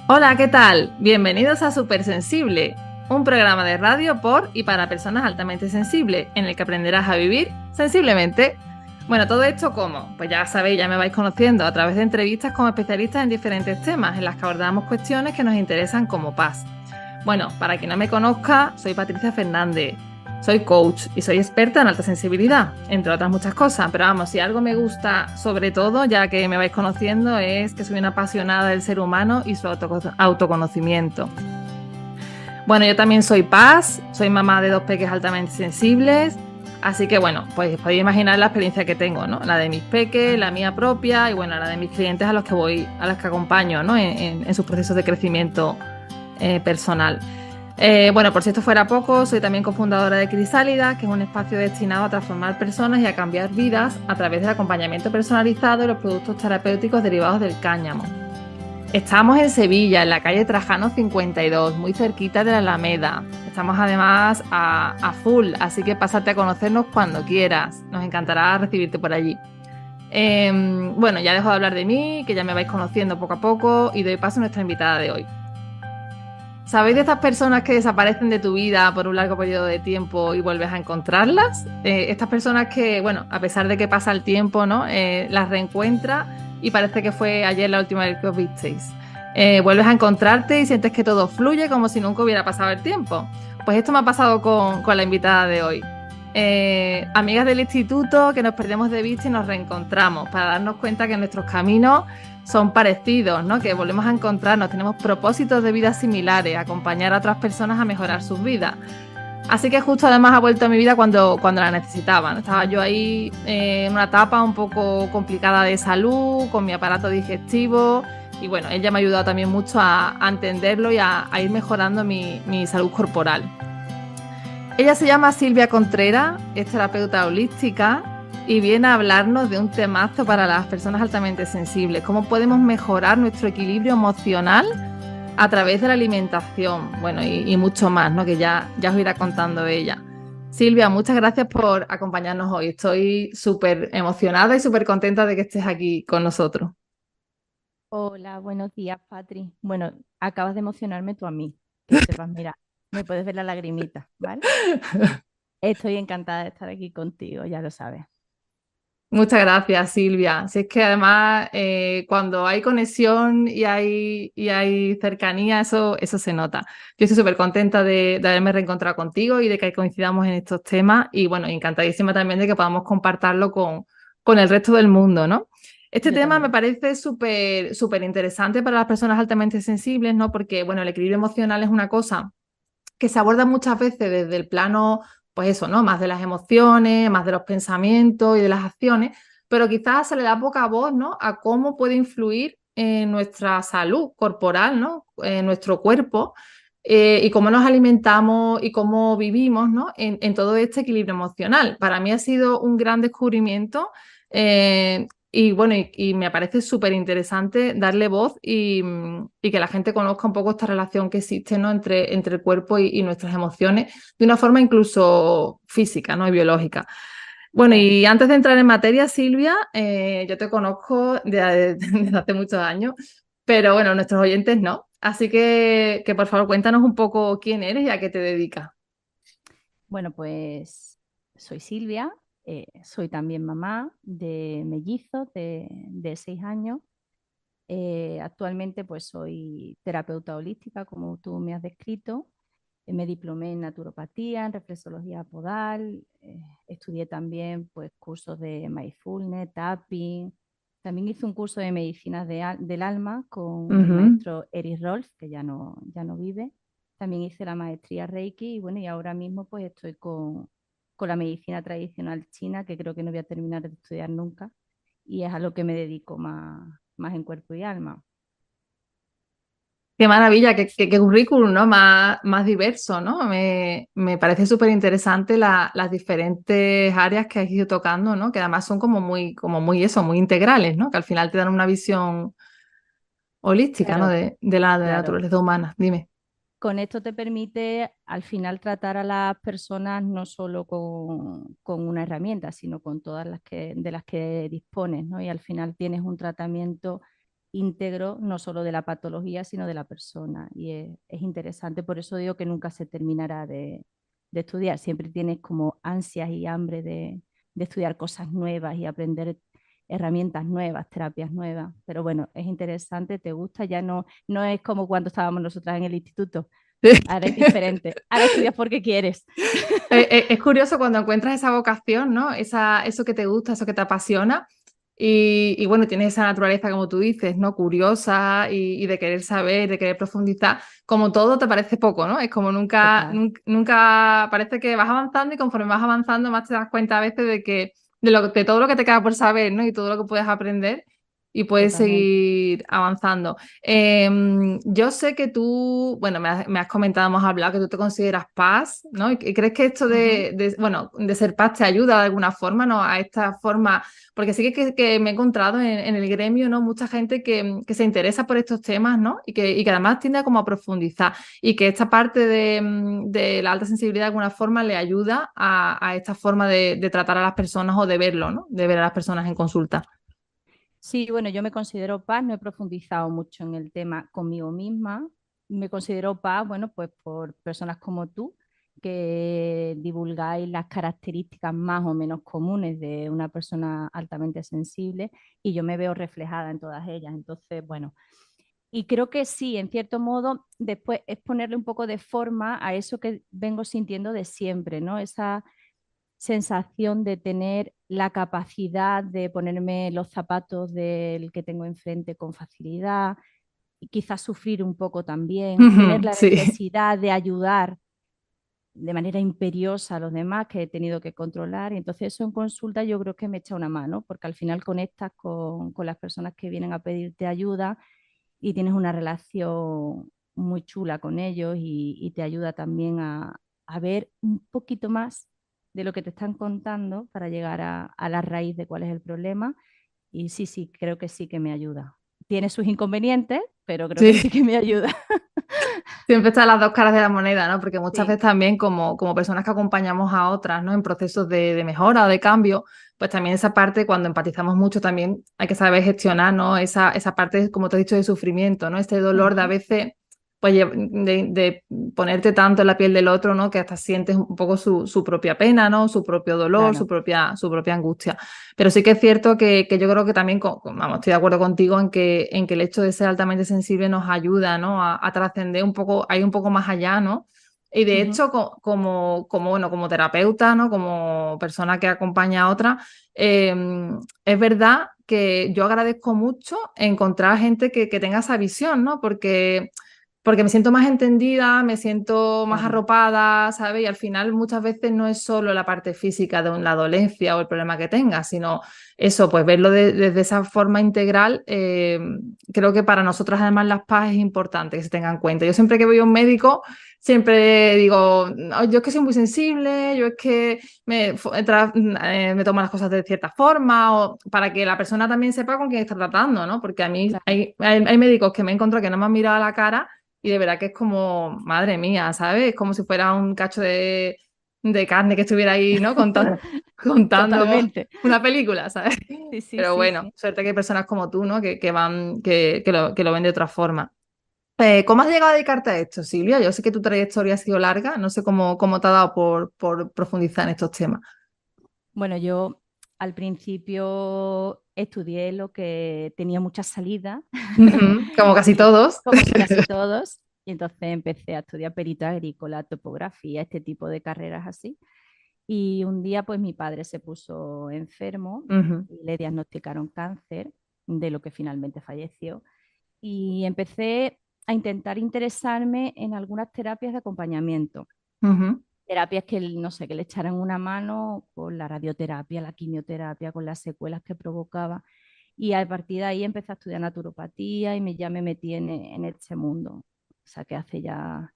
Hola, ¿qué tal? Bienvenidos a Supersensible, un programa de radio por y para personas altamente sensibles, en el que aprenderás a vivir sensiblemente. Bueno, ¿todo esto cómo? Pues ya sabéis, ya me vais conociendo a través de entrevistas con especialistas en diferentes temas, en las que abordamos cuestiones que nos interesan como paz. Bueno, para quien no me conozca, soy Patricia Fernández. Soy coach y soy experta en alta sensibilidad, entre otras muchas cosas. Pero vamos, si algo me gusta sobre todo, ya que me vais conociendo, es que soy una apasionada del ser humano y su autoconocimiento. Bueno, yo también soy Paz, soy mamá de dos peques altamente sensibles. Así que bueno, pues podéis imaginar la experiencia que tengo, ¿no? La de mis peques, la mía propia y bueno, la de mis clientes a los que acompaño, ¿no? En sus procesos de crecimiento personal. Bueno, por si esto fuera poco, soy también cofundadora de Crisálida, que es un espacio destinado a transformar personas y a cambiar vidas a través del acompañamiento personalizado y los productos terapéuticos derivados del cáñamo. Estamos en Sevilla, en la calle Trajano 52, muy cerquita de la Alameda. Estamos además a full, así que pásate a conocernos cuando quieras. Nos encantará recibirte por allí. Bueno, ya dejo de hablar de mí, que ya me vais conociendo poco a poco y doy paso a nuestra invitada de hoy. ¿Sabéis de estas personas que desaparecen de tu vida por un largo periodo de tiempo y vuelves a encontrarlas? Estas personas que, bueno, a pesar de que pasa el tiempo, ¿no? Las reencuentras y parece que fue ayer la última vez que os visteis. Vuelves a encontrarte y sientes que todo fluye como si nunca hubiera pasado el tiempo. Pues esto me ha pasado con la invitada de hoy. Amigas del instituto que nos perdemos de vista y nos reencontramos para darnos cuenta que nuestros caminos son parecidos, ¿no? Que volvemos a encontrarnos, tenemos propósitos de vida similares, acompañar a otras personas a mejorar sus vidas. Así que justo además ha vuelto a mi vida cuando la necesitaba, ¿no? Estaba yo ahí en una etapa un poco complicada de salud, con mi aparato digestivo y bueno, ella me ha ayudado también mucho a entenderlo y a ir mejorando mi salud corporal. Ella se llama Silvia Contreras, es terapeuta holística y viene a hablarnos de un temazo para las personas altamente sensibles, cómo podemos mejorar nuestro equilibrio emocional a través de la alimentación, bueno, y mucho más, ¿no? Que ya os irá contando ella. Silvia, muchas gracias por acompañarnos hoy. Estoy súper emocionada y súper contenta de que estés aquí con nosotros. Hola, buenos días, Patri. Bueno, acabas de emocionarme tú a mí, que sepas, mira, me puedes ver la lagrimita, ¿vale? Estoy encantada de estar aquí contigo, ya lo sabes. Muchas gracias, Silvia. Si es que además cuando hay conexión y hay cercanía, eso se nota. Yo estoy súper contenta de haberme reencontrado contigo y de que coincidamos en estos temas y bueno, encantadísima también de que podamos compartirlo con el resto del mundo, ¿no? Este Yo tema me también. parece súper interesante para las personas altamente sensibles, ¿no? Porque, bueno, el equilibrio emocional es una cosa que se aborda muchas veces desde el plano, pues eso, ¿no? Más de las emociones, más de los pensamientos y de las acciones, pero quizás se le da poca voz, ¿no? A cómo puede influir en nuestra salud corporal, ¿no? En nuestro cuerpo. Y cómo nos alimentamos y cómo vivimos, ¿no? En todo este equilibrio emocional. Para mí ha sido un gran descubrimiento y bueno, y me parece súper interesante darle voz y que la gente conozca un poco esta relación que existe, ¿no? Entre el cuerpo y nuestras emociones de una forma incluso física, ¿no? Y biológica. Bueno, Claro. y antes de entrar en materia, Silvia, yo te conozco desde hace muchos años, pero bueno, nuestros oyentes no. Así que por favor cuéntanos un poco quién eres y a qué te dedicas. Bueno, pues soy Silvia, soy también mamá de mellizos de 6 años. Actualmente pues soy terapeuta holística, como tú me has descrito. Me diplomé en naturopatía, en reflexología podal, estudié también pues cursos de mindfulness, tapping. También hice un curso de medicina del alma con el Ujú. maestro Erich Rolf, que ya no vive. También hice la maestría Reiki y bueno, y ahora mismo pues estoy con la medicina tradicional china, que creo que no voy a terminar de estudiar nunca, y es a lo que me dedico más en cuerpo y alma. Qué maravilla, qué currículum, ¿no? Más diverso, ¿no? Me parece súper interesante las diferentes áreas que has ido tocando, ¿no? Que además son como muy eso, muy integrales, ¿no? Que al final te dan una visión holística, ¿no? Claro, De la claro. naturaleza humana. Dime. Con esto te permite al final tratar a las personas no solo con una herramienta, sino con todas de las que dispones, ¿no? Y al final tienes un tratamiento íntegro, no solo de la patología, sino de la persona. Y es interesante, por eso digo que nunca se terminará de estudiar. Siempre tienes como ansias y hambre de estudiar cosas nuevas y aprender herramientas nuevas, terapias nuevas. Pero bueno, es interesante, te gusta, ya no es como cuando estábamos nosotras en el instituto. Ahora es diferente. Ahora estudias porque quieres. Es curioso cuando encuentras esa vocación, ¿no? Eso que te gusta, eso que te apasiona. Y bueno, tienes esa naturaleza, como tú dices, ¿no? Curiosa y de querer saber, de querer profundizar. Como todo te parece poco, ¿no? Es como Total, nunca parece que vas avanzando y conforme vas avanzando más te das cuenta a veces de todo lo que te queda por saber, ¿no? Y todo lo que puedes aprender y puedes totalmente. seguir avanzando. Yo sé que tú, bueno, me has comentado, hemos hablado que tú te consideras paz, ¿no? Y crees que esto Ujú. bueno, de ser paz te ayuda de alguna forma, ¿no? A esta forma, porque sí que me he encontrado en el gremio, ¿no? Mucha gente que se interesa por estos temas, ¿no? Y que además tiende a como a profundizar y que esta parte de la alta sensibilidad de alguna forma le ayuda a esta forma de tratar a las personas o de verlo, ¿no? De ver a las personas en consulta. Sí, bueno, yo me considero paz, no he profundizado mucho en el tema conmigo misma. Me considero paz, bueno, pues por personas como tú, que divulgáis las características más o menos comunes de una persona altamente sensible y yo me veo reflejada en todas ellas. Entonces, bueno, y creo que sí, en cierto modo, después es ponerle un poco de forma a eso que vengo sintiendo de siempre, ¿no? Esa sensación de tener la capacidad de ponerme los zapatos del que tengo enfrente con facilidad y quizás sufrir un poco también, tener la Sí. necesidad de ayudar de manera imperiosa a los demás que he tenido que controlar. Y entonces eso en consulta yo creo que me echa una mano, porque al final conectas con las personas que vienen a pedirte ayuda y tienes una relación muy chula con ellos y te ayuda también a ver un poquito más de lo que te están contando para llegar a la raíz de cuál es el problema. Y sí, sí, creo que sí que me ayuda. Tiene sus inconvenientes, pero creo que Sí. sí que me ayuda. Siempre están las dos caras de la moneda, ¿no? Porque muchas Sí, veces también como personas que acompañamos a otras, ¿no? En procesos de mejora o de cambio, pues también esa parte, cuando empatizamos mucho, también hay que saber gestionar, ¿no? Esa parte, como te he dicho, de sufrimiento, ¿no? Este dolor de a ujú, veces, pues de ponerte tanto en la piel del otro, ¿no? Que hasta sientes un poco su propia pena, ¿no? Su propio dolor, claro. su propia angustia. Pero sí que es cierto que yo creo que también, vamos, estoy de acuerdo contigo en que el hecho de ser altamente sensible nos ayuda, ¿no? A trascender un poco, a ir un poco más allá, ¿no? Y de Ujú, hecho, bueno, como terapeuta, ¿no? Como persona que acompaña a otra, eh, es verdad que yo agradezco mucho encontrar gente que tenga esa visión, ¿no? Porque me siento más entendida, me siento más claro, arropada, ¿sabes? Y al final muchas veces no es solo la parte física de la dolencia o el problema que tengas, sino eso, pues verlo desde esa forma integral. Creo que para nosotras además las PAS es importante que se tengan en cuenta. Yo siempre que voy a un médico, siempre digo, "No, yo es que soy muy sensible, yo es que me tomo las cosas de cierta forma, o para que la persona también sepa con quién está tratando, ¿no? Porque a mí claro. hay médicos que me he encontrado que no me han mirado a la cara y de verdad que es como, madre mía, ¿sabes? Es como si fuera un cacho de carne que estuviera ahí, ¿no? Contando Totalmente. una película, ¿sabes? Sí, sí, Pero sí, bueno, sí. suerte que hay personas como tú, ¿no? Que lo ven de otra forma. ¿Cómo has llegado a dedicarte a esto, Silvia? Yo sé que tu trayectoria ha sido larga, no sé cómo te ha dado por profundizar en estos temas. Bueno, yo al principio estudié lo que tenía muchas salidas, Ujú, como casi y todos. como casi todos, y entonces empecé a estudiar perito agrícola, topografía, este tipo de carreras así. Y un día pues mi padre se puso enfermo Ujú, y le diagnosticaron cáncer, de lo que finalmente falleció. Y empecé a intentar interesarme en algunas terapias de acompañamiento. ujú. Terapias que, no sé, que le echaran una mano con la radioterapia, la quimioterapia, con las secuelas que provocaba. Y a partir de ahí empecé a estudiar naturopatía y ya me metí en este mundo. O sea que hace ya,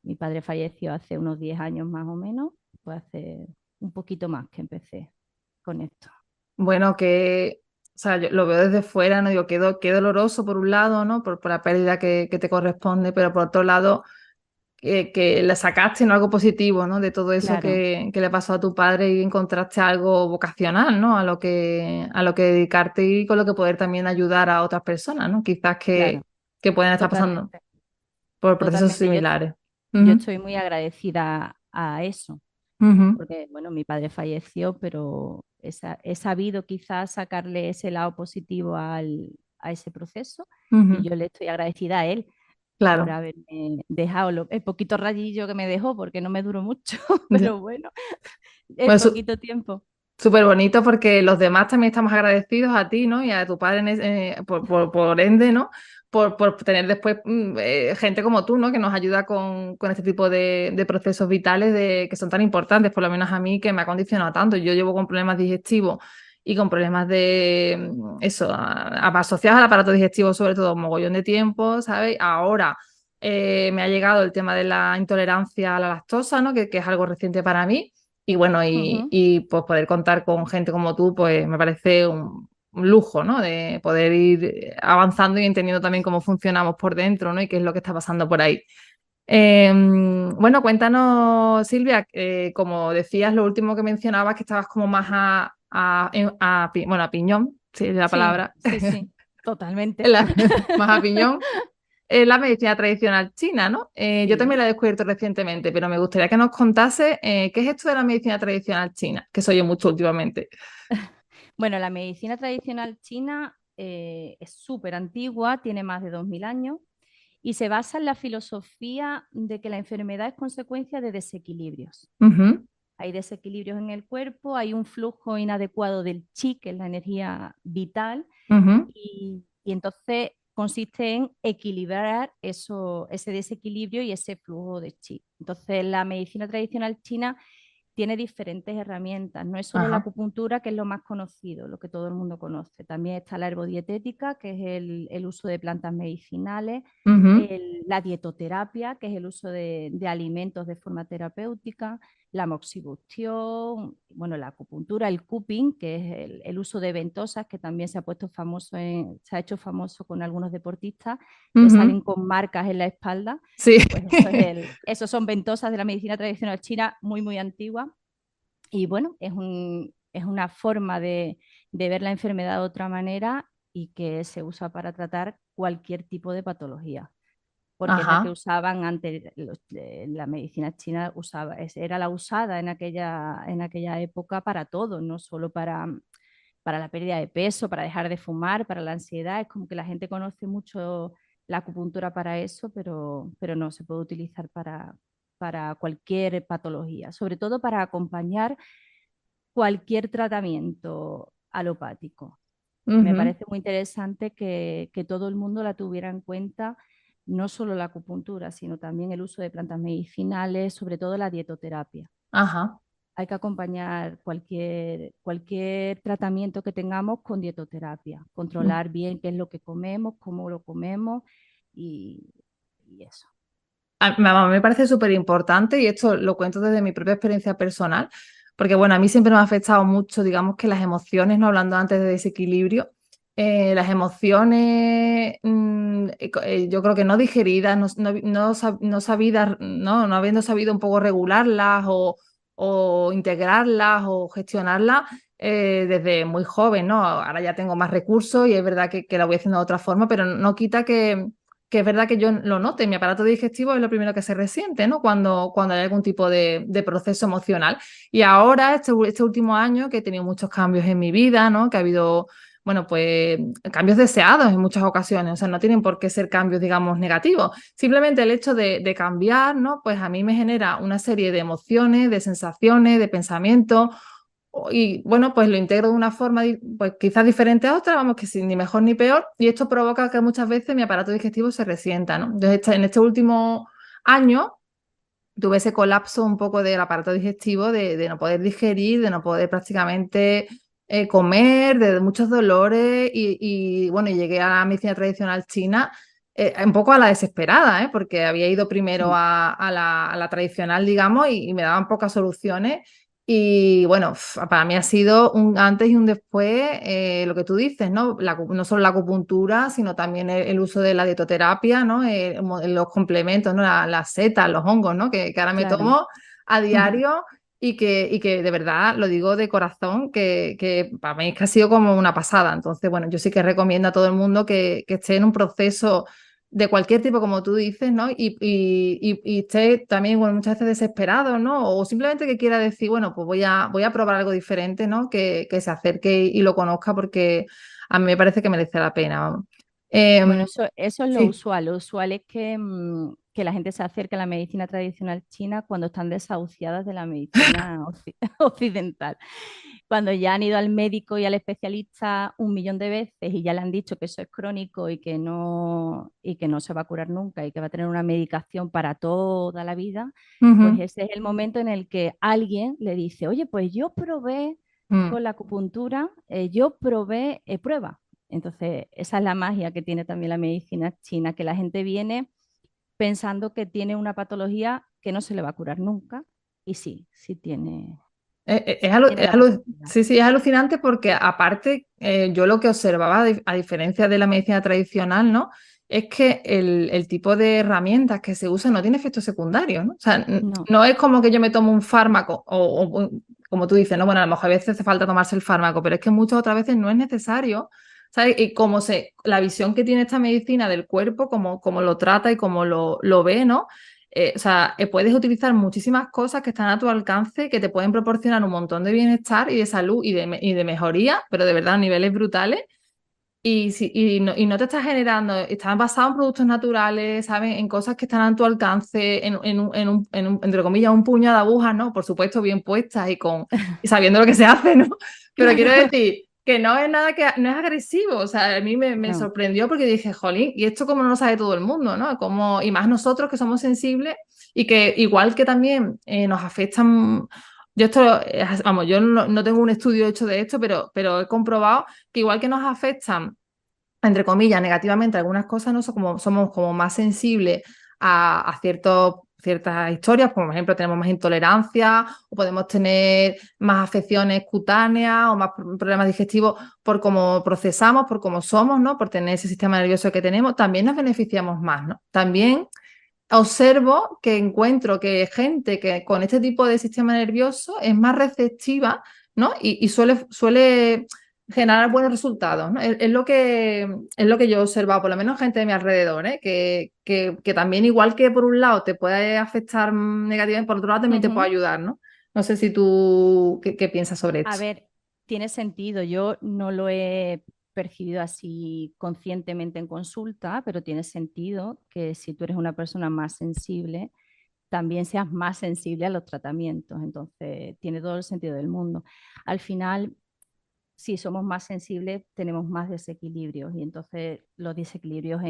mi padre falleció hace unos 10 años más o menos, pues hace un poquito más que empecé con esto. Bueno, o sea, yo lo veo desde fuera, ¿no? Digo, qué doloroso por un lado, ¿no? Por la pérdida que te corresponde, pero por otro lado, que le sacaste, ¿no? Algo positivo, ¿no? De todo eso Claro, que le pasó a tu padre y encontraste algo vocacional, ¿no? A lo que dedicarte y con lo que poder también ayudar a otras personas, ¿no? Quizás claro, que pueden estar pasando totalmente, por procesos totalmente. similares. Yo Ujú, estoy muy agradecida a eso, ujú, porque, bueno, mi padre falleció, pero he sabido quizás sacarle ese lado positivo a ese proceso y ujú, yo le estoy agradecida a él por claro. haberme dejado el poquito rayillo que me dejó, porque no me duró mucho, Ya. pero bueno, el Pues poquito tiempo. súper bonito porque los demás también estamos agradecidos a ti, ¿no? Y a tu padre por ende, ¿no? Por tener después gente como tú, ¿no? Que nos ayuda con este tipo de procesos vitales que son tan importantes, por lo menos a mí, que me ha condicionado tanto. Yo llevo con problemas digestivos y con problemas de eso, asociados al aparato digestivo, sobre todo, un mogollón de tiempo, ¿sabes? Ahora me ha llegado el tema de la intolerancia a la lactosa, ¿no? Que es algo reciente para mí. Y bueno, Ujú, pues poder contar con gente como tú, pues me parece un lujo, ¿no? De poder ir avanzando y entendiendo también cómo funcionamos por dentro, ¿no? Y qué es lo que está pasando por ahí. Bueno, cuéntanos, Silvia, como decías, lo último que mencionabas, que estabas como más bueno, a piñón, sí, es la sí, palabra, sí, sí, totalmente. la- más a piñón la medicina tradicional china, ¿no? Yo Sí. también la he descubierto recientemente, pero me gustaría que nos contase qué es esto de la medicina tradicional china, que soy yo mucho últimamente. Bueno, la medicina tradicional china es súper antigua, tiene más de 2000 años y se basa en la filosofía de que la enfermedad es consecuencia de desequilibrios. Ujú, Hay desequilibrios en el cuerpo, hay un flujo inadecuado del chi, que es la energía vital, ujú, y entonces consiste en equilibrar ese desequilibrio y ese flujo de chi. Entonces, la medicina tradicional china tiene diferentes herramientas. No es solo la ajá, acupuntura, que es lo más conocido, lo que todo el mundo conoce. También está la herbodietética, que es el uso de plantas medicinales, ujú, la dietoterapia, que es el uso de alimentos de forma terapéutica, la moxibustión, bueno, la acupuntura, el cupping, que es el uso de ventosas, que también se ha hecho famoso con algunos deportistas que ujú. salen con marcas en la espalda. Sí. Pues esos son ventosas de la medicina tradicional china muy, muy antigua. Y bueno, es una forma de ver la enfermedad de otra manera y que se usa para tratar cualquier tipo de patología, porque es la que Ajá. usaban antes, la medicina china era la usada en aquella época para todo, no solo para la pérdida de peso, para dejar de fumar, para la ansiedad. Es como que la gente conoce mucho la acupuntura para eso, pero no se puede utilizar para cualquier patología, sobre todo para acompañar cualquier tratamiento alopático. Me Ujú, parece muy interesante que todo el mundo la tuviera en cuenta, no solo la acupuntura, sino también el uso de plantas medicinales, sobre todo la dietoterapia. ajá. Hay que acompañar cualquier tratamiento que tengamos con dietoterapia, Mm. controlar bien qué es lo que comemos, cómo lo comemos y, y eso. Me parece súper importante y esto lo cuento desde mi propia experiencia personal, porque bueno, a mí siempre me ha afectado mucho, digamos que las emociones, no hablando antes de desequilibrio, las emociones, yo creo que no digeridas, no sabidas, no habiendo sabido un poco regularlas o integrarlas o gestionarlas desde muy joven, ¿no? Ahora ya tengo más recursos y es verdad que la voy haciendo de otra forma, pero no quita que es verdad que yo lo note, mi aparato digestivo es lo primero que se resiente, ¿no? Cuando hay algún tipo de proceso emocional. Y ahora, este último año, que he tenido muchos cambios en mi vida, ¿no? Que ha habido, bueno, pues cambios deseados en muchas ocasiones, o sea, no tienen por qué ser cambios, digamos, negativos. Simplemente el hecho de cambiar, ¿no? Pues a mí me genera una serie de emociones, de sensaciones, de pensamientos y bueno, pues lo integro de una forma pues quizás diferente a otra, vamos, que sin ni mejor ni peor, y esto provoca que muchas veces mi aparato digestivo se resienta, ¿no? Entonces, en este último año tuve ese colapso un poco del aparato digestivo, de no poder digerir, de no poder prácticamente comer, de muchos dolores, bueno, y llegué a la medicina tradicional china. Un poco a la desesperada, porque había ido primero Mm. a la tradicional, digamos, y me daban pocas soluciones Y bueno, para mí ha sido un antes y un después, lo que tú dices, ¿no? No solo la acupuntura, sino también el uso de la dietoterapia, ¿no? Los complementos, ¿no? Las setas, los hongos, ¿no? Que ahora me Claro. tomo a diario y que de verdad lo digo de corazón, que para mí es que ha sido como una pasada. Entonces, bueno, yo sí que recomiendo a todo el mundo que esté en un proceso de cualquier tipo, como tú dices, ¿no? Y esté también, bueno, muchas veces desesperado, ¿no? O simplemente que quiera decir, bueno, pues voy a probar algo diferente, ¿no? Que se acerque y lo conozca porque a mí me parece que merece la pena, vamos. Bueno, Em, eso es lo sí. usual. Lo usual es que la gente se acerque a la medicina tradicional china cuando están desahuciadas de la medicina occidental. Cuando ya han ido al médico y al especialista un millón de veces y ya le han dicho que eso es crónico y que no se va a curar nunca y que va a tener una medicación para toda la vida, pues Ujú, ese es el momento en el que alguien le dice, oye, pues yo probé mm. con la acupuntura, yo probé, prueba. Entonces, esa es la magia que tiene también la medicina china, que la gente viene pensando que tiene una patología que no se le va a curar nunca. Y sí, sí tiene la posibilidad. Sí, sí, es alucinante porque aparte yo lo que observaba, a diferencia de la medicina tradicional, ¿no? Es que el tipo de herramientas que se usan no tiene efectos secundarios, ¿no? O sea, No, no es como que yo me tomo un fármaco como tú dices, ¿no? Bueno, a lo mejor a veces hace falta tomarse el fármaco, pero es que muchas otras veces no es necesario, ¿sabes? Y la visión que tiene esta medicina del cuerpo, como lo trata y como lo ve, ¿no? O sea, puedes utilizar muchísimas cosas que están a tu alcance, que te pueden proporcionar un montón de bienestar y de salud y de mejoría, pero de verdad a niveles brutales. Y no te estás generando, están basados en productos naturales, ¿sabes? En cosas que están a tu alcance, entre comillas, un puñado de agujas, ¿no? Por supuesto, bien puestas y sabiendo lo que se hace, ¿no? Pero quiero claro, decir que no es nada no es agresivo. O sea, a mí me no. sorprendió porque dije, jolín, y esto como no lo sabe todo el mundo, ¿no? Y más nosotros que somos sensibles y que igual que también nos afectan. Vamos, yo no tengo un estudio hecho de esto, pero he comprobado que igual que nos afectan, entre comillas, negativamente algunas cosas, no somos como más sensibles a ciertas historias, como por ejemplo tenemos más intolerancia o podemos tener más afecciones cutáneas o más problemas digestivos por cómo procesamos, por cómo somos, ¿no? Por tener ese sistema nervioso que tenemos, también nos beneficiamos más, ¿no? También observo que encuentro que gente que con este tipo de sistema nervioso es más receptiva, ¿no? Y suele generar buenos resultados, ¿no? Es lo que yo he observado, por lo menos gente de mi alrededor, ¿eh? Que también, igual que por un lado te puede afectar negativamente, por otro lado también te puede Ujú. ayudar, ¿no? No sé si tú, ¿qué piensas sobre A esto? ver, tiene sentido. Yo no lo he percibido así conscientemente en consulta, pero tiene sentido que si tú eres una persona más sensible, también seas más sensible a los tratamientos. Entonces, tiene todo el sentido del mundo. Al final, si somos más sensibles, tenemos más desequilibrios y entonces los desequilibrios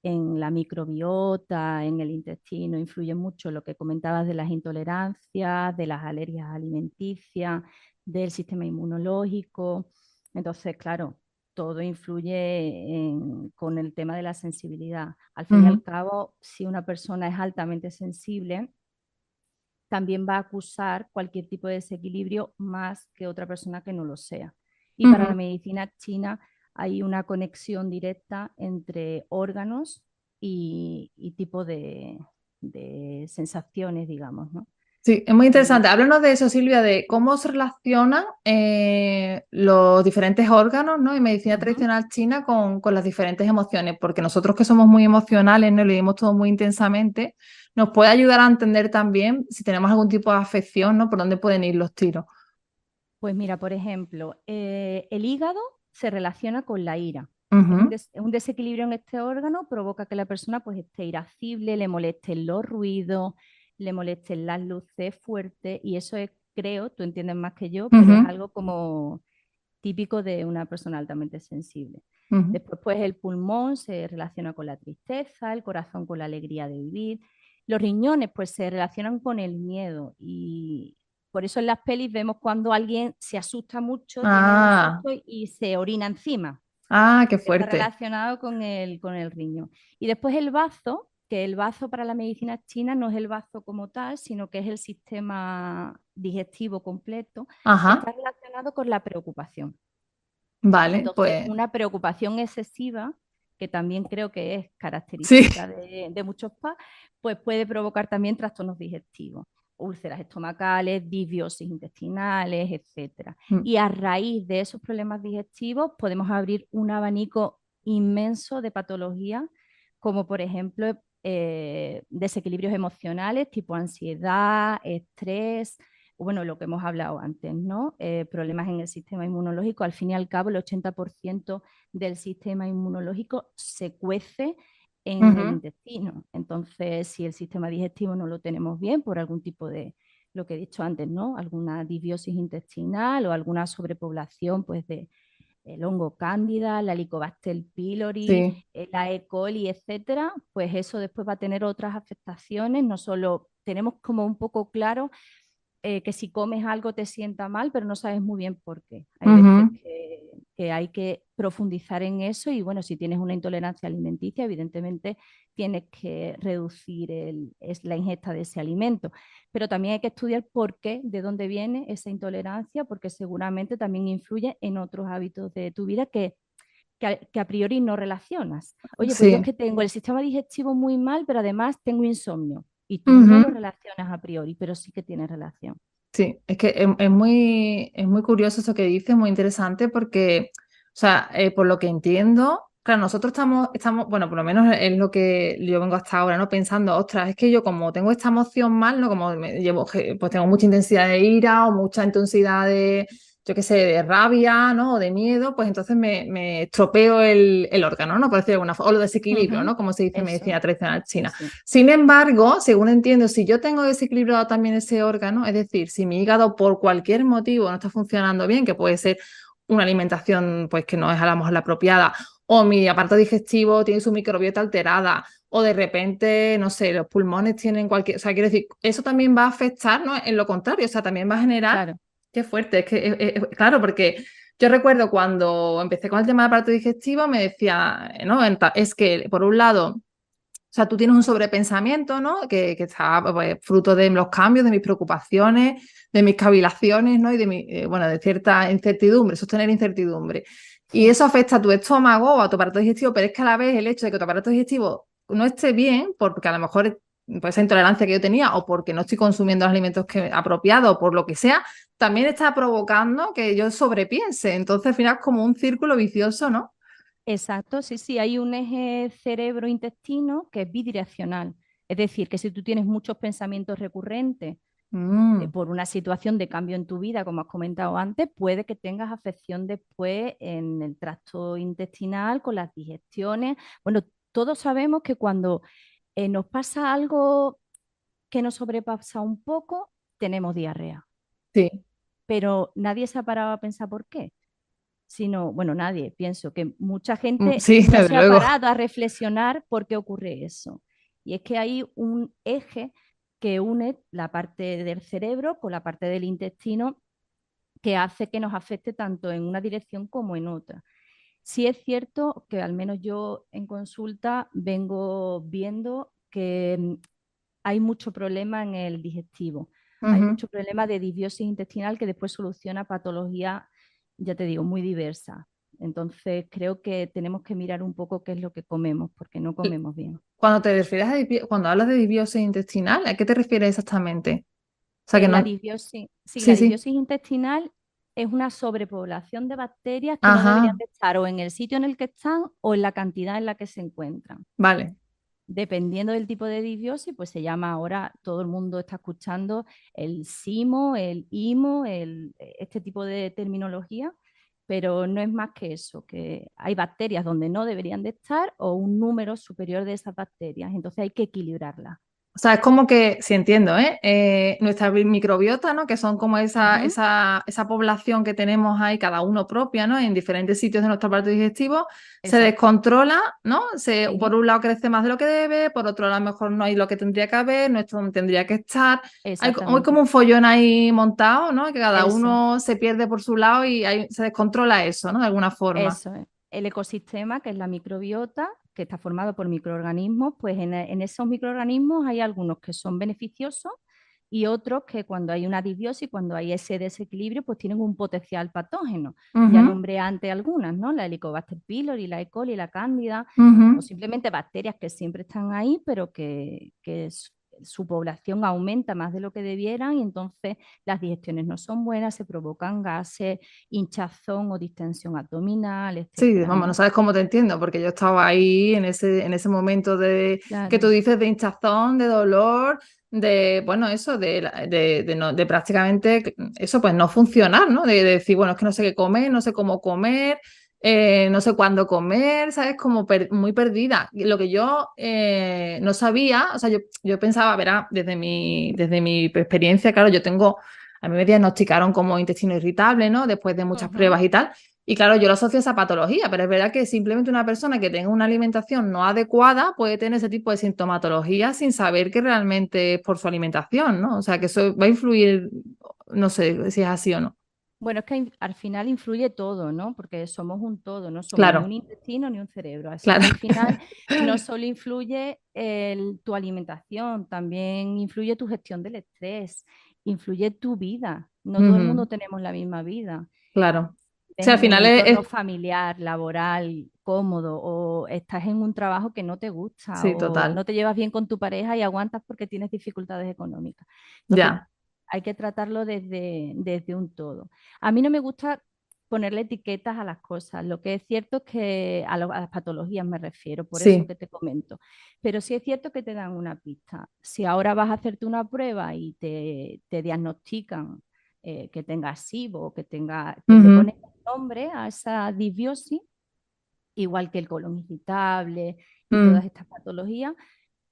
en la microbiota, en el intestino, influyen mucho lo que comentabas de las intolerancias, de las alergias alimenticias, del sistema inmunológico. Entonces, claro, todo influye con el tema de la sensibilidad. Al fin y al Ujú, cabo, si una persona es altamente sensible, también va a acusar cualquier tipo de desequilibrio más que otra persona que no lo sea. Y para ujú. la medicina china hay una conexión directa entre órganos y tipo de sensaciones, digamos, ¿no? Sí, es muy Y, interesante. Háblanos de eso, Silvia, de cómo se relacionan los diferentes órganos, ¿no? En medicina Ujú. tradicional china con las diferentes emociones, porque nosotros que somos muy emocionales, ¿no? Y lo vivimos todo muy intensamente, nos puede ayudar a entender también si tenemos algún tipo de afección, ¿no? Por dónde pueden ir los tiros. Pues mira, por ejemplo, el hígado se relaciona con la ira. Ujú. Es un desequilibrio en este órgano, provoca que la persona pues, esté irascible, le molesten los ruidos, le molesten las luces fuertes y eso es, creo, tú entiendes más que yo, pero es Ujú, algo como típico de una persona altamente sensible. ujú. Después, pues el pulmón se relaciona con la tristeza, el corazón con la alegría de vivir. Los riñones, pues se relacionan con el miedo y por eso en las pelis vemos cuando alguien se asusta mucho, tiene un Ah, susto y se orina encima, qué porque está fuerte. relacionado con el riñón. Y después el bazo que el bazo para la medicina china no es el bazo como tal, sino que es el sistema digestivo completo, Ajá, está relacionado con la preocupación. vale, Entonces, pues una preocupación excesiva, que también creo que es sí. característica de muchos PA, pues puede provocar también trastornos digestivos, úlceras estomacales, disbiosis intestinales, etcétera. Mm, Y a raíz de esos problemas digestivos podemos abrir un abanico inmenso de patologías, como por ejemplo desequilibrios emocionales tipo ansiedad, estrés, bueno, lo que hemos hablado antes, ¿no? Problemas en el sistema inmunológico. Al fin y al cabo, el 80% del sistema inmunológico se cuece en el ujú, intestino. Entonces, si el sistema digestivo no lo tenemos bien por algún tipo de, lo que he dicho antes, ¿no? Alguna disbiosis intestinal o alguna sobrepoblación, pues, de el hongo cándida, la Helicobacter pylori, sí. la E. coli, etcétera, pues eso después va a tener otras afectaciones. No solo tenemos como un poco claro que si comes algo te sienta mal, pero no sabes muy bien por qué. Hay veces Ujú, que hay que profundizar en eso y bueno, si tienes una intolerancia alimenticia, evidentemente tienes que reducir la ingesta de ese alimento. Pero también hay que estudiar por qué, de dónde viene esa intolerancia, porque seguramente también influye en otros hábitos de tu vida que a priori no relacionas. Oye, pues yo es sí. que tengo el sistema digestivo muy mal, pero además tengo insomnio. Y tú no lo Ujú. relacionas a priori, pero sí que tiene relación. Sí, es que es muy curioso eso que dices, muy interesante porque, o sea, por lo que entiendo, claro, nosotros estamos, bueno, por lo menos es lo que yo vengo hasta ahora, ¿no? Pensando, ostras, es que yo como tengo esta emoción mal, ¿no? Como pues tengo mucha intensidad de ira o mucha intensidad de, yo qué sé, de rabia, ¿no? O de miedo, pues entonces me estropeo el órgano, ¿no? Por decirlo de alguna forma, o lo desequilibrio, Ujú. ¿no? Como se dice en Eso, medicina tradicional sí, china. sí. Sin embargo, según entiendo, si yo tengo desequilibrado también ese órgano, es decir, si mi hígado por cualquier motivo no está funcionando bien, que puede ser una alimentación pues que no es a lo mejor la apropiada, o mi aparato digestivo tiene su microbiota alterada, o de repente, no sé, los pulmones tienen cualquier, o sea, quiero decir, eso también va a afectar, ¿no? En lo contrario, o sea, también va a generar, Claro. qué fuerte, es que, claro, porque yo recuerdo cuando empecé con el tema del aparato digestivo, me decía, ¿no? Es que, por un lado, o sea, tú tienes un sobrepensamiento, ¿no? Que está pues, fruto de los cambios, de mis preocupaciones, de mis cavilaciones, ¿no? Y de bueno, de cierta incertidumbre, sostener incertidumbre. Y Sí. eso afecta a tu estómago o a tu aparato digestivo, pero es que a la vez el hecho de que tu aparato digestivo no esté bien, porque a lo mejor pues, esa intolerancia que yo tenía, o porque no estoy consumiendo los alimentos apropiados, o por lo que sea, también está provocando que yo sobrepiense. Entonces, al final, es como un círculo vicioso, ¿no? Exacto, sí, sí, hay un eje cerebro-intestino que es bidireccional. Es decir, que si tú tienes muchos pensamientos recurrentes Mm, por una situación de cambio en tu vida, como has comentado antes, puede que tengas afección después en el tracto intestinal, con las digestiones. Bueno, todos sabemos que cuando nos pasa algo que nos sobrepasa un poco, tenemos diarrea, sí. pero nadie se ha parado a pensar por qué. Sino, bueno, nadie, pienso que mucha gente Sí, no desde se ha luego. parado a reflexionar por qué ocurre eso. Y es que hay un eje que une la parte del cerebro con la parte del intestino que hace que nos afecte tanto en una dirección como en otra. Sí es cierto que al menos yo en consulta vengo viendo que hay mucho problema en el digestivo, hay Ujú. mucho problema de disbiosis intestinal que después soluciona patologías, ya te digo, muy diversas. Entonces creo que tenemos que mirar un poco qué es lo que comemos, porque no comemos bien. Cuando te refieres cuando hablas de disbiosis intestinal, ¿a qué te refieres exactamente? O sea que La no. disbiosis, sí, Sí, la sí. disbiosis intestinal es una sobrepoblación de bacterias que no deberían Ajá. de estar o en el sitio en el que están o en la cantidad en la que se encuentran. Vale. Dependiendo del tipo de disbiosis, pues se llama ahora, todo el mundo está escuchando el SIMO, el IMO, este tipo de terminología, pero no es más que eso, que hay bacterias donde no deberían de estar o un número superior de esas bacterias, entonces hay que equilibrarlas. O sea, es como que, si entiendo, ¿eh? Nuestra microbiota, ¿no? Que son como Ujú. esa población que tenemos ahí, cada uno propia, ¿no? En diferentes sitios de nuestro aparato digestivo, se Exacto, descontrola, ¿no? Por sí, un lado crece más de lo que debe, por otro lado a lo mejor no hay lo que tendría que haber, no es donde tendría que estar. Hay como exactamente, un follón ahí montado, ¿no? Que cada eso. uno se pierde por su lado y se descontrola eso, ¿no? De alguna forma. Eso es. El ecosistema, que es la microbiota, que está formado por microorganismos, pues en esos microorganismos hay algunos que son beneficiosos y otros que cuando hay una disbiosis, cuando hay ese desequilibrio, pues tienen un potencial patógeno. Ya Ujú, nombré antes algunas, ¿no? La Helicobacter pylori, la E. coli, la Cándida, o ujú. simplemente bacterias que siempre están ahí, pero su población aumenta más de lo que debieran y entonces las digestiones no son buenas, se provocan gases, hinchazón o distensión abdominal, Sí, etcétera, vamos, no ¿no? sabes cómo te entiendo, porque yo estaba ahí en ese momento de que tú Claro. dices de hinchazón, de dolor, de, bueno, eso, de prácticamente eso, pues no funcionar, ¿no? De decir, bueno, es que no sé qué comer, no sé cómo comer, no sé cuándo comer, ¿sabes? Como muy perdida. Y lo que yo no sabía, o sea, yo pensaba, verá, desde mi experiencia, claro, a mí me diagnosticaron como intestino irritable, ¿no? Después de muchas Ujú. pruebas y tal. Y claro, yo lo asocio a esa patología, pero es verdad que simplemente una persona que tenga una alimentación no adecuada puede tener ese tipo de sintomatología sin saber que realmente es por su alimentación, ¿no? O sea, que eso va a influir, no sé si es así o no. Bueno, es que al final influye todo, ¿no? Porque somos un todo, no somos ni un Claro, intestino ni un cerebro. Así que claro. al final no solo influye tu alimentación, también influye tu gestión del estrés, influye tu vida. No todo el Ujú, mundo tenemos la misma vida. claro. Sí, Vives al en un final entorno familiar, laboral, cómodo, o estás en un trabajo que no te gusta, sí, o total. no te llevas bien con tu pareja y aguantas porque tienes dificultades económicas. Entonces, Ya, hay que tratarlo desde un todo. A mí no me gusta ponerle etiquetas a las cosas. Lo que es cierto es que a las patologías me refiero, por eso sí. que te comento. Pero sí es cierto que te dan una pista. Si ahora vas a hacerte una prueba y te diagnostican que tengas SIBO, que le Ujú, pones nombre a esa disbiosis, igual que el colon irritable y mm, todas estas patologías,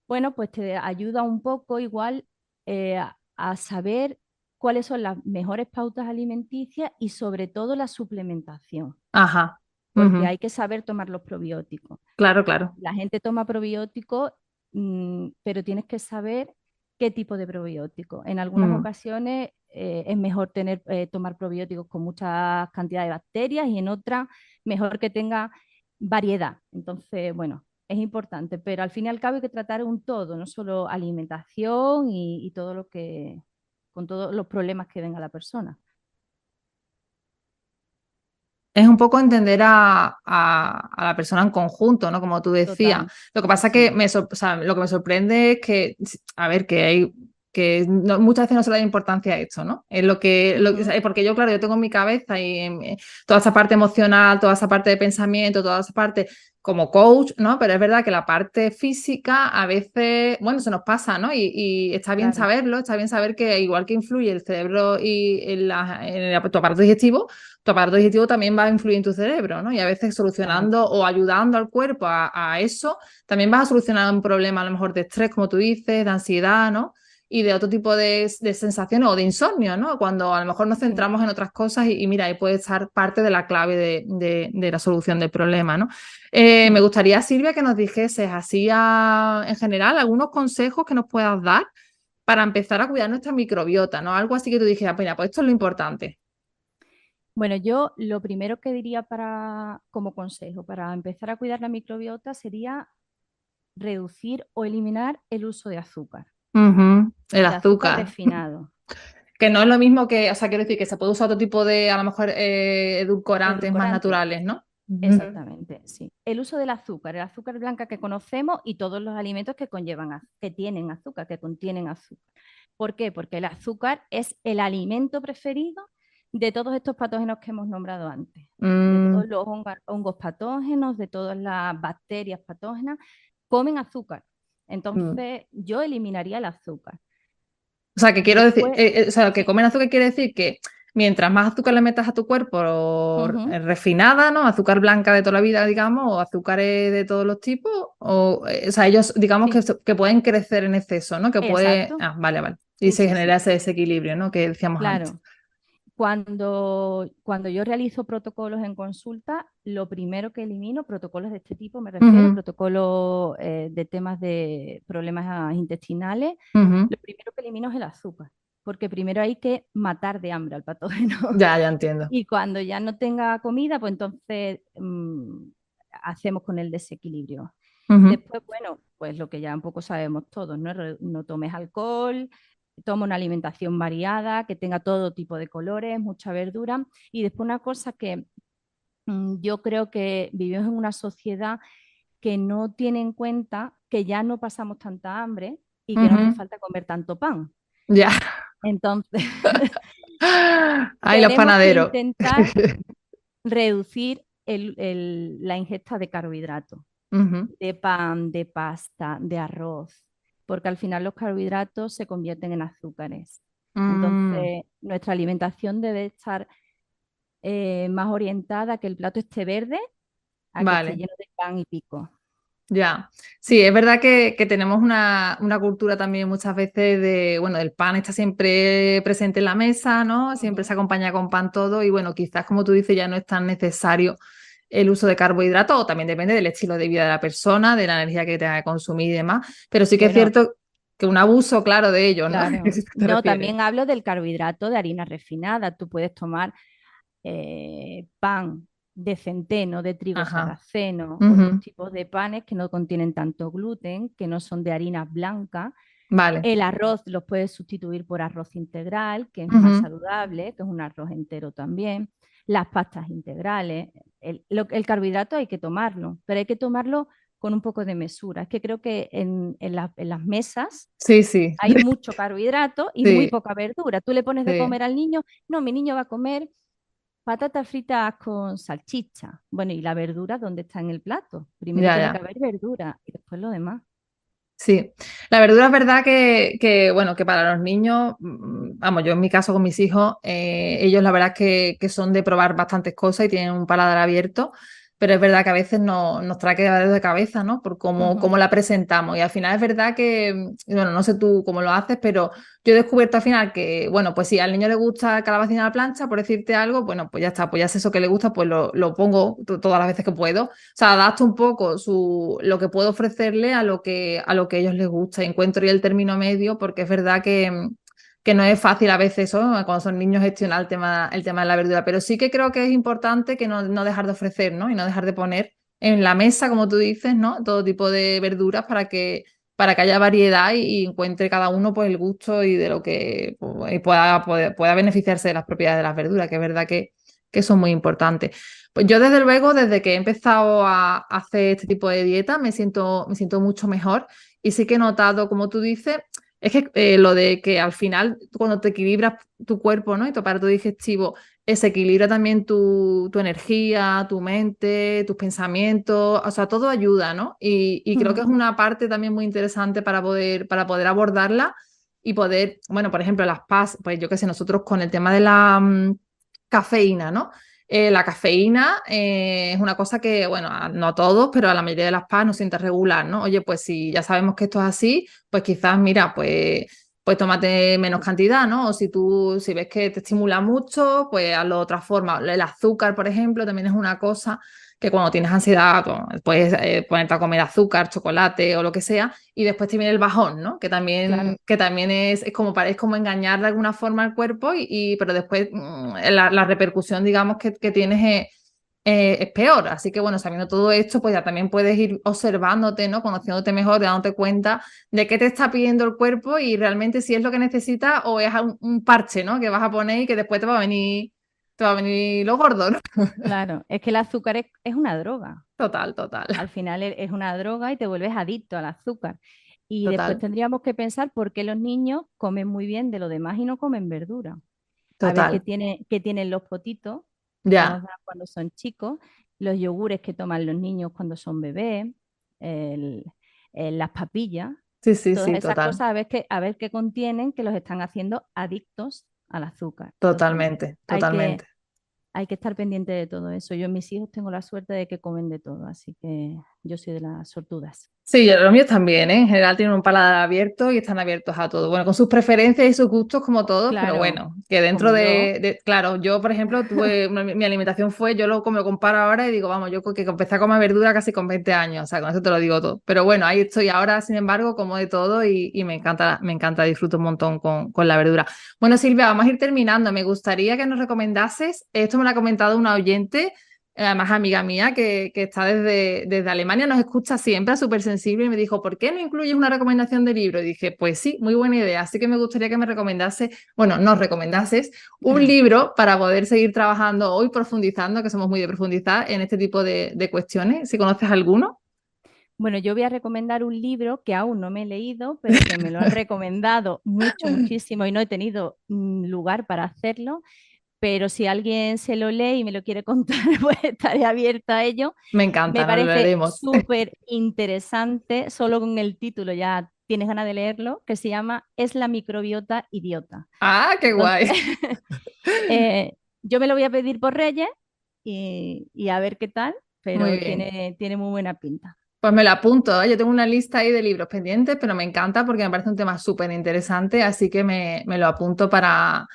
bueno, pues te ayuda un poco igual a saber cuáles son las mejores pautas alimenticias y sobre todo la suplementación, ajá. porque Ujú, hay que saber tomar los probióticos. claro, claro. La gente toma probióticos, pero tienes que saber qué tipo de probiótico. En algunas Mm. ocasiones es mejor tomar probióticos con mucha cantidad de bacterias y en otras mejor que tenga variedad. Entonces, bueno, es importante, pero al fin y al cabo hay que tratar un todo, no solo alimentación y todo con todos los problemas que venga la persona. Es un poco entender a la persona en conjunto, ¿no? Como tú decías. Total, Lo que pasa que sí. o sea, lo que me sorprende es que, a ver, que muchas veces no se le da importancia a esto, ¿no? Es Ujú, porque yo, claro, yo tengo en mi cabeza y toda esa parte emocional, toda esa parte de pensamiento, toda esa parte como coach, ¿no? Pero es verdad que la parte física a veces, bueno, se nos pasa, ¿no? Y está bien claro, saberlo, está bien saber que igual que influye el cerebro y tu aparato digestivo, tu aparato digestivo también va a influir en tu cerebro, ¿no? Y a veces claro. solucionando o ayudando al cuerpo a eso, también vas a solucionar un problema a lo mejor de estrés, como tú dices, de ansiedad, ¿no? Y de otro tipo de sensaciones o de insomnio, ¿no? Cuando a lo mejor nos Mm. centramos en otras cosas y mira, ahí puede estar parte de la clave de la solución del problema, ¿no? Me Mm. gustaría, Silvia, que nos dijeses así en general algunos consejos que nos puedas dar para empezar a cuidar nuestra microbiota, ¿no? Algo así que tú dijeras, mira, pues esto es lo importante. Bueno, yo lo primero que diría como consejo para empezar a cuidar la microbiota sería reducir o eliminar el uso de azúcar, Ujú, el de azúcar azúcar. refinado, Que no es lo mismo que, o sea, quiero decir que se puede usar otro tipo de, a lo mejor, edulcorantes más edulcorante. naturales, ¿no? Ujú, Exactamente, sí. El uso del azúcar, el azúcar blanca que conocemos y todos los alimentos que que tienen azúcar, que contienen azúcar. ¿Por qué? Porque el azúcar es el alimento preferido de todos estos patógenos que hemos nombrado antes, de mm, todos los hongos patógenos, de todas las bacterias patógenas, comen azúcar. mm. Entonces, yo eliminaría el azúcar. O sea, que quiero decir, Después, o sea, que sí. comer azúcar quiere decir que mientras más azúcar le metas a tu cuerpo, Ujú. refinada, ¿no? Azúcar blanca de toda la vida, digamos, o azúcares de todos los tipos, o sea, ellos, digamos, Sí, que pueden crecer en exceso, ¿no? Que puede, exacto. vale, vale. Y Sí, se sí, genera sí. ese desequilibrio, ¿no? Que decíamos antes. Claro. Cuando yo realizo protocolos en consulta, lo primero que elimino, protocolos de este tipo me refiero, Ujú, protocolos de temas de problemas intestinales, ujú. lo primero que elimino es el azúcar, porque primero hay que matar de hambre al patógeno. Ya, ya entiendo. Y cuando ya no tenga comida, pues entonces hacemos con el desequilibrio. Ujú. Después, bueno, pues lo que ya un poco sabemos todos, ¿no? No tomes alcohol, toma una alimentación variada, que tenga todo tipo de colores, mucha verdura. Y después una cosa que yo creo que vivimos en una sociedad que no tiene en cuenta que ya no pasamos tanta hambre y que no hace Ujú. falta comer tanto pan. Ya. Entonces, Ay, los tenemos que panaderos. intentar reducir la ingesta de carbohidratos, Ujú. de pan, de pasta, de arroz, porque al final los carbohidratos se convierten en azúcares. Mm, Entonces, nuestra alimentación debe estar más orientada a que el plato esté verde, a que esté vale. lleno de pan y pico. Ya, sí, es verdad que tenemos una cultura también muchas veces de, bueno, el pan está siempre presente en la mesa, ¿no? Siempre Ujú. se acompaña con pan todo y bueno, quizás como tú dices ya no es tan necesario el uso de carbohidratos o también depende del estilo de vida de la persona, de la energía que tenga que consumir y demás, pero sí que es Bueno, cierto que un abuso, claro, de ello, ¿no? ¿A claro. eso te No, refieres? también hablo del carbohidrato de harina refinada. Tú puedes tomar pan de centeno, de trigo Ajá. sarraceno, otros Ujú. tipos de panes que no contienen tanto gluten, que no son de harina blanca. Vale. El arroz los puedes sustituir por arroz integral, que es más Ujú. saludable, que es un arroz entero también. Las pastas integrales. El carbohidrato hay que tomarlo, pero hay que tomarlo con un poco de mesura. Es que creo que en las mesas Sí, sí, hay mucho carbohidrato y muy sí, poca verdura. Tú le pones de sí. comer al niño, no, mi niño va a comer patatas fritas con salchicha. Bueno, ¿y la verdura dónde está en el plato? Primero Ya, tiene que ya. haber verdura y después lo demás. Sí, la verdura es verdad bueno, que para los niños, vamos, yo en mi caso con mis hijos, ellos la verdad es que son de probar bastantes cosas y tienen un paladar abierto, pero es verdad que a veces nos trae quebraderos de cabeza, ¿no? Por cómo Ujú. la presentamos. Y al final es verdad que, bueno, no sé tú cómo lo haces, pero yo he descubierto al final que, bueno, pues si al niño le gusta calabacín a la plancha, por decirte algo, bueno, pues ya está, pues ya sé eso que le gusta, pues lo pongo todas las veces que puedo. O sea, adapto un poco lo que puedo ofrecerle a lo que a ellos les gusta. Y encuentro ya el término medio, porque es verdad que no es fácil a veces eso, cuando son niños gestionar el tema de la verdura. Pero sí que creo que es importante que no dejar de ofrecer, ¿no? Y no dejar de poner en la mesa, como tú dices, ¿no? Todo tipo de verduras para que haya variedad y encuentre cada uno pues el gusto y de lo que pues, y pueda beneficiarse de las propiedades de las verduras, que es verdad que son muy importantes. Pues yo desde luego, desde que he empezado a hacer este tipo de dieta, me siento mucho mejor y sí que he notado, como tú dices, es que lo de que al final cuando te equilibras tu cuerpo, ¿no? Y tu aparato digestivo, se equilibra también tu energía, tu mente, tus pensamientos, o sea, todo ayuda, ¿no? Y creo que es Ujú. una parte también muy interesante para poder abordarla y poder, bueno, por ejemplo, las PAS, pues yo qué sé, nosotros con el tema de la cafeína, ¿no? La cafeína es una cosa que, bueno, no a todos, pero a la mayoría de las PAS nos sienta regular, ¿no? Oye, pues si ya sabemos que esto es así, pues quizás, mira, pues tómate menos cantidad, ¿no? O si ves que te estimula mucho, pues hazlo de otra forma. El azúcar, por ejemplo, también es una cosa que cuando tienes ansiedad, pues, puedes ponerte a comer azúcar, chocolate o lo que sea, y después te viene el bajón, ¿no? Que también, Claro. que también es como engañar de alguna forma al cuerpo, pero después la repercusión, digamos, que tienes es peor. Así que, bueno, sabiendo todo esto, pues ya también puedes ir observándote, ¿no? Conociéndote mejor, dándote cuenta de qué te está pidiendo el cuerpo y realmente si es lo que necesitas o es un parche, ¿no? Que vas a poner y que después te va a venir lo gordo, ¿no? Claro, es que el azúcar es una droga. Total, total, Al final es una droga y te vuelves adicto al azúcar. Y después total, tendríamos que pensar por qué los niños comen muy bien de lo demás y no comen verdura. A ver total. qué tienen los potitos que nos Ya, dan cuando son chicos, los yogures que toman los niños cuando son bebés, el- las papillas, sí, sí, todas sí, esas total, cosas a ver qué contienen que los están haciendo adictos al azúcar. Entonces, totalmente, hay que, totalmente. hay que estar pendiente de todo eso. Yo, mis hijos, tengo la suerte de que comen de todo, así que yo soy de las sortudas. Sí, los míos también, ¿eh? En general tienen un paladar abierto y están abiertos a todo. Bueno, con sus preferencias y sus gustos como todos, pero Claro, bueno, que dentro como yo. claro, yo por ejemplo mi alimentación fue, como lo comparo ahora y digo, vamos, yo que empecé a comer verdura casi con 20 años, o sea, con eso te lo digo todo. Pero bueno, ahí estoy ahora, sin embargo, como de todo y me encanta, disfruto un montón con la verdura. Bueno, Silvia, vamos a ir terminando. Me gustaría que nos recomendases, esto me lo ha comentado una oyente, además amiga mía que está desde Alemania, nos escucha siempre, súper sensible, y me dijo, ¿por qué no incluyes una recomendación de libro? Y dije, pues sí, muy buena idea, así que me gustaría que me recomendase, bueno, nos recomendases un libro para poder seguir trabajando hoy, profundizando, que somos muy de profundizar en este tipo de cuestiones. Si conoces alguno. Bueno, yo voy a recomendar un libro que aún no me he leído, pero que me lo han recomendado mucho, muchísimo y no he tenido lugar para hacerlo. Pero si alguien se lo lee y me lo quiere contar, pues estaré abierta a ello. Me Me encanta, nos lo parece leeremos. súper interesante, solo con el título ya tienes ganas de leerlo, que se llama Es la microbiota idiota. Ah, qué Entonces, guay. yo me lo voy a pedir por Reyes y a ver qué tal, Muy pero bien. tiene muy buena pinta. Pues me lo apunto, ¿eh? Yo tengo una lista ahí de libros pendientes, pero me encanta porque me parece un tema súper interesante, así que me lo apunto para...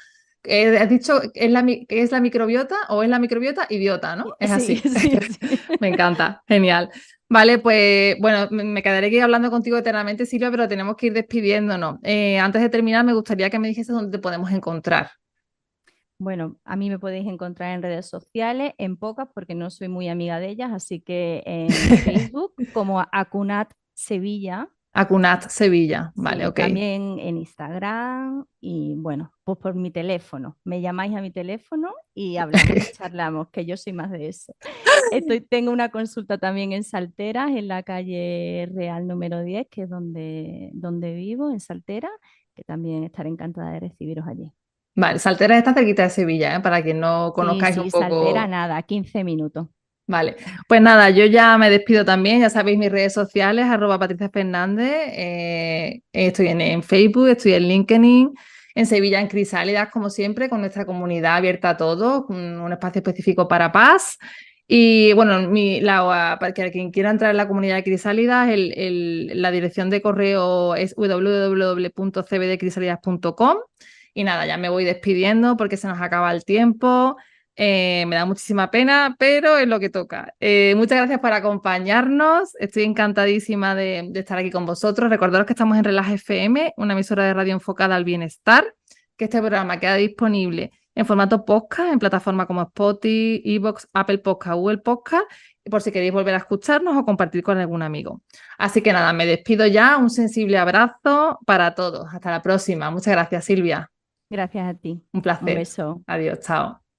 ¿Has dicho que es la microbiota o es la microbiota idiota, ¿no? Es Sí, así. sí, sí. Me encanta, genial. Vale, pues bueno, me quedaré aquí hablando contigo eternamente, Silvia, pero tenemos que ir despidiéndonos. Antes de terminar, me gustaría que me dijese dónde te podemos encontrar. Bueno, a mí me podéis encontrar en redes sociales, en pocas porque no soy muy amiga de ellas, así que en Facebook como Acunat Sevilla, Acunat Sevilla, vale, sí, ok. también en Instagram y bueno, pues por mi teléfono. Me llamáis a mi teléfono y hablamos y charlamos, que yo soy más de eso. Tengo una consulta también en Salteras, en la calle Real número 10, que es donde vivo, en Saltera, que también estaré encantada de recibiros allí. Vale, Salteras está cerquita de Sevilla, ¿eh? Para quien no Sí, conozcáis un sí, Saltera, poco. nada, 15 minutos. Vale, pues nada, yo ya me despido también, ya sabéis mis redes sociales, @Patricia Fernández, estoy en Facebook, estoy en LinkedIn, en Sevilla en Crisálidas, como siempre, con nuestra comunidad abierta a todos, un espacio específico para paz. Y bueno, para que quien quiera entrar en la comunidad de Crisálidas, la dirección de correo es www.cbdcrisalidas.com. Y nada, ya me voy despidiendo porque se nos acaba el tiempo. Me da muchísima pena, pero es lo que toca. Muchas gracias por acompañarnos. Estoy encantadísima de estar aquí con vosotros. Recordaros que estamos en Relax FM, una emisora de radio enfocada al bienestar, que este programa queda disponible en formato podcast, en plataformas como Spotify, Evox, Apple Podcast, Google Podcast, por si queréis volver a escucharnos o compartir con algún amigo. Así que nada, me despido ya. Un sensible abrazo para todos. Hasta la próxima. Muchas gracias, Silvia. Gracias a ti. Un Un placer. beso. Adiós, chao.